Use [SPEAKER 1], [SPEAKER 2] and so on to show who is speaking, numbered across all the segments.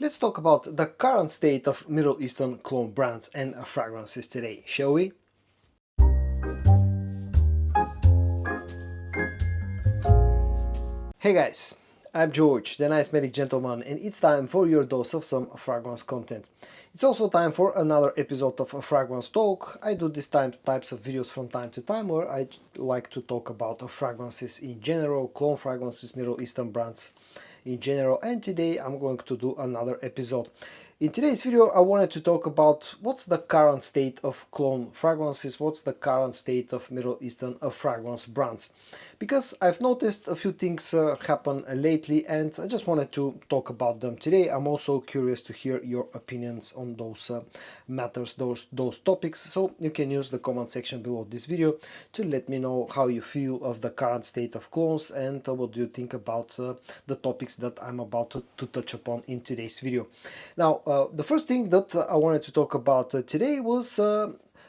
[SPEAKER 1] Let's talk about the current state of Middle Eastern cologne brands and fragrances today, shall we? Hey guys, I'm George, the nice medic gentleman, and it's time for your dose of some fragrance content. It's also time for another episode of a Fragrance Talk. I do these types of videos from time to time where I like to talk about fragrances in general, cologne fragrances, Middle Eastern brands in general, and today I'm going to do another episode. In today's video I wanted to talk about what's the current state of cologne fragrances, what's the current state of Middle Eastern fragrance brands. Because I've noticed a few things happen lately and I just wanted to talk about them today. I'm also curious to hear your opinions on those matters, those topics, so you can use the comment section below this video to let me know how you feel of the current state of clones and what do you think about the topics that I'm about to touch upon in today's video. Now, the first thing that I wanted to talk about today was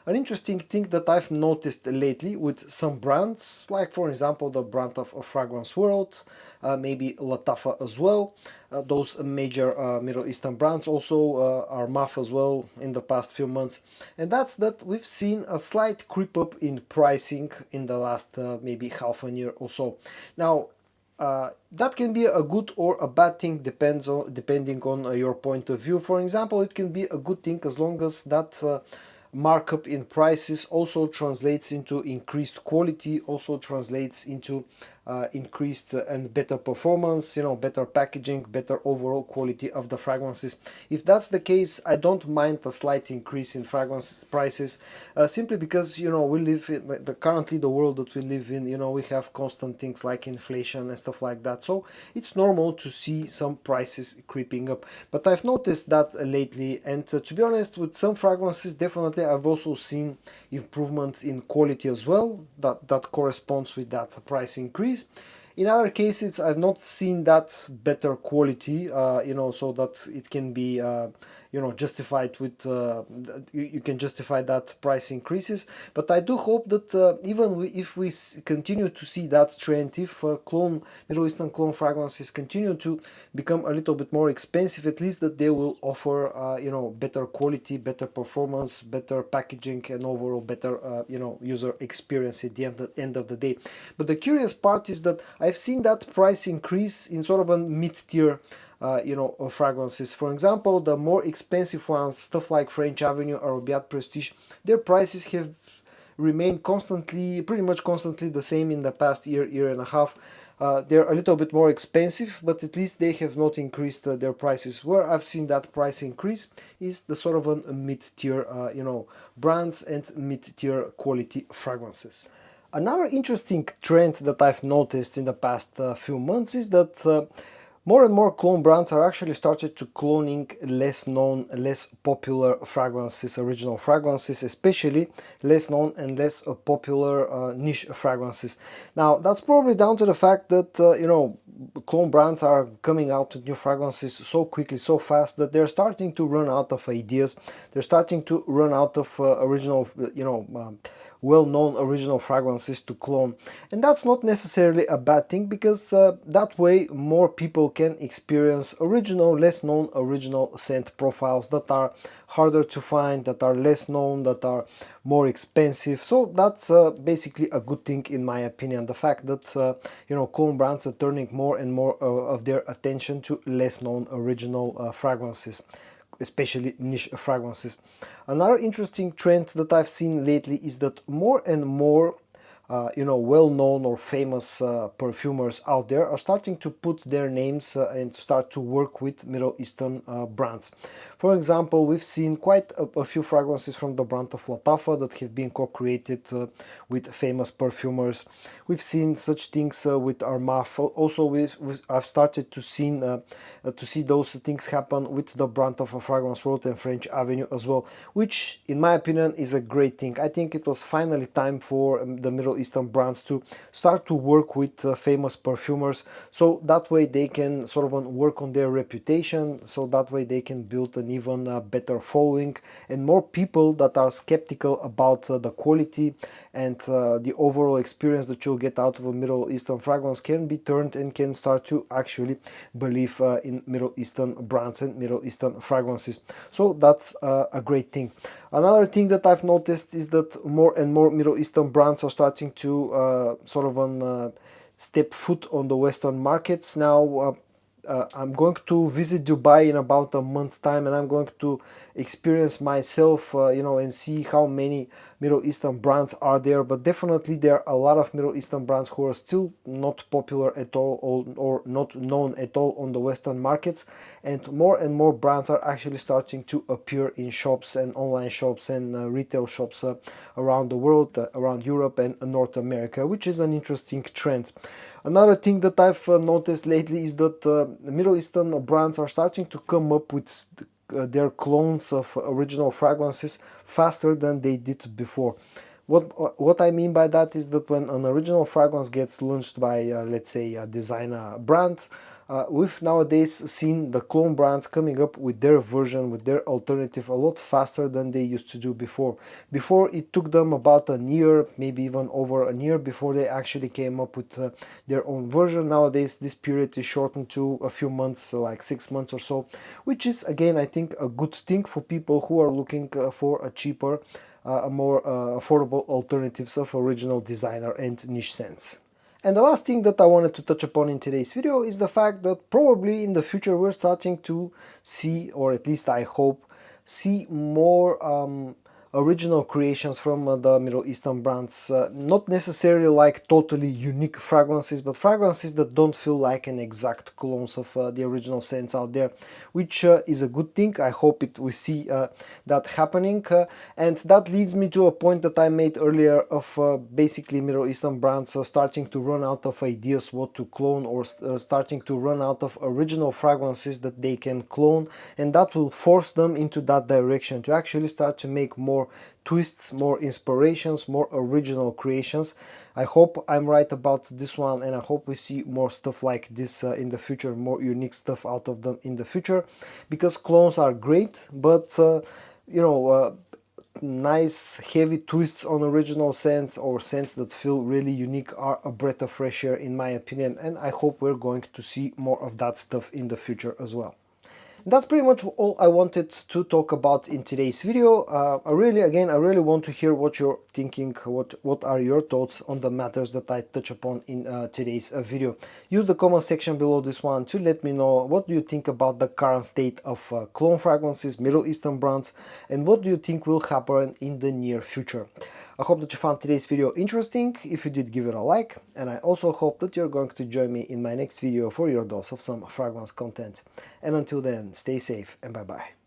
[SPEAKER 1] an interesting thing that I've noticed lately with some brands, like for example the brand of Fragrance World, maybe Latafa as well. Those major Middle Eastern brands, also Armaf as well in the past few months. And that's that we've seen a slight creep up in pricing in the last maybe half a year or so. Now, that can be a good or a bad thing, depending on your point of view. For example, it can be a good thing as long as that markup in prices also translates into increased quality, also translates into increased and better performance, better packaging, better overall quality of the fragrances. If that's the case, I don't mind a slight increase in fragrance prices, simply because we live in currently the world that we live in. We have constant things like inflation and stuff like that, so it's normal to see some prices creeping up. But I've noticed that lately, and to be honest, with some fragrances definitely I've also seen improvements in quality as well that corresponds with that price increase. In other cases I've not seen that better quality, so that it can be justified with you can justify that price increases. But I do hope that even if we continue to see that trend, if Middle Eastern cologne fragrances continue to become a little bit more expensive, at least that they will offer better quality, better performance, better packaging, and overall better user experience at the end of the day. But the curious part is that I've seen that price increase in sort of a mid-tier fragrances. For example, the more expensive ones, stuff like French Avenue or Biat Prestige, their prices have remained pretty much constantly the same in the past year and a half. They're a little bit more expensive, but at least they have not increased their prices. Where I've seen that price increase is the sort of a mid-tier brands and mid-tier quality fragrances. Another interesting trend that I've noticed in the past few months is that more and more cologne brands are actually started to cloning less known, less popular fragrances, original fragrances, especially less known and less popular niche fragrances. Now, that's probably down to the fact that cologne brands are coming out with new fragrances so quickly, so fast, that they're starting to run out of ideas. They're starting to run out of original, well-known original fragrances to clone. And that's not necessarily a bad thing, because that way more people can experience original, less known original scent profiles that are harder to find, that are less known, that are more expensive. So that's basically a good thing in my opinion, the fact that cologne brands are turning more and more of their attention to less known original fragrances, especially niche fragrances. Another interesting trend that I've seen lately is that more and more well-known or famous perfumers out there are starting to put their names and start to work with Middle Eastern brands. For example, we've seen quite a few fragrances from the brand of Latafa that have been co-created with famous perfumers. We've seen such things with Armaf. Also, I've started to see those things happen with the brand of a Fragrance World and French Avenue as well, which in my opinion is a great thing. I think it was finally time for the Middle Middle Eastern brands to start to work with famous perfumers, so that way they can sort of work on their reputation, so that way they can build an even better following, and more people that are skeptical about the quality and the overall experience that you'll get out of a Middle Eastern fragrance can be turned and can start to actually believe in Middle Eastern brands and Middle Eastern fragrances. So that's a great thing. Another thing that I've noticed is that more and more Middle Eastern brands are starting to step foot on the Western markets. Now I'm going to visit Dubai in about a month's time, and I'm going to experience myself, and see how many Middle Eastern brands are there. But definitely there are a lot of Middle Eastern brands who are still not popular at all, or not known at all on the Western markets. And more brands are actually starting to appear in shops and online shops and retail shops around the world, around Europe and North America, which is an interesting trend. Another thing that I've noticed lately is that Middle Eastern brands are starting to come up with their clones of original fragrances faster than they did before. What I mean by that is that when an original fragrance gets launched by, let's say, a designer brand, we've nowadays seen the clone brands coming up with their version, with their alternative a lot faster than they used to do before. Before, it took them about a year, maybe even over a year, before they actually came up with their own version. Nowadays, this period is shortened to a few months, like 6 months or so, which is, again, I think a good thing for people who are looking for a cheaper, a more affordable alternatives of original designer and niche scents. And the last thing that I wanted to touch upon in today's video is the fact that probably in the future we're starting to see, or at least I hope, see more original creations from the Middle Eastern brands. Not necessarily like totally unique fragrances, but fragrances that don't feel like an exact clones of the original scents out there, which is a good thing. I hope we see that happening. And that leads me to a point that I made earlier of basically Middle Eastern brands starting to run out of ideas what to clone, or starting to run out of original fragrances that they can clone, and that will force them into that direction to actually start to make more twists, more inspirations, more original creations. I hope I'm right about this one, and I hope we see more stuff like this in the future, more unique stuff out of them in the future, because clones are great, but nice heavy twists on original scents, or scents that feel really unique, are a breath of fresh air in my opinion, and I hope we're going to see more of that stuff in the future as well. That's pretty much all I wanted to talk about in today's video. I really want to hear what you're thinking, what are your thoughts on the matters that I touch upon in today's video. Use the comment section below this one to let me know what do you think about the current state of clone fragrances, Middle Eastern brands, and what do you think will happen in the near future. I hope that you found today's video interesting. If you did, give it a like, and I also hope that you're going to join me in my next video for your dose of some fragrance content. And until then, stay safe and bye bye.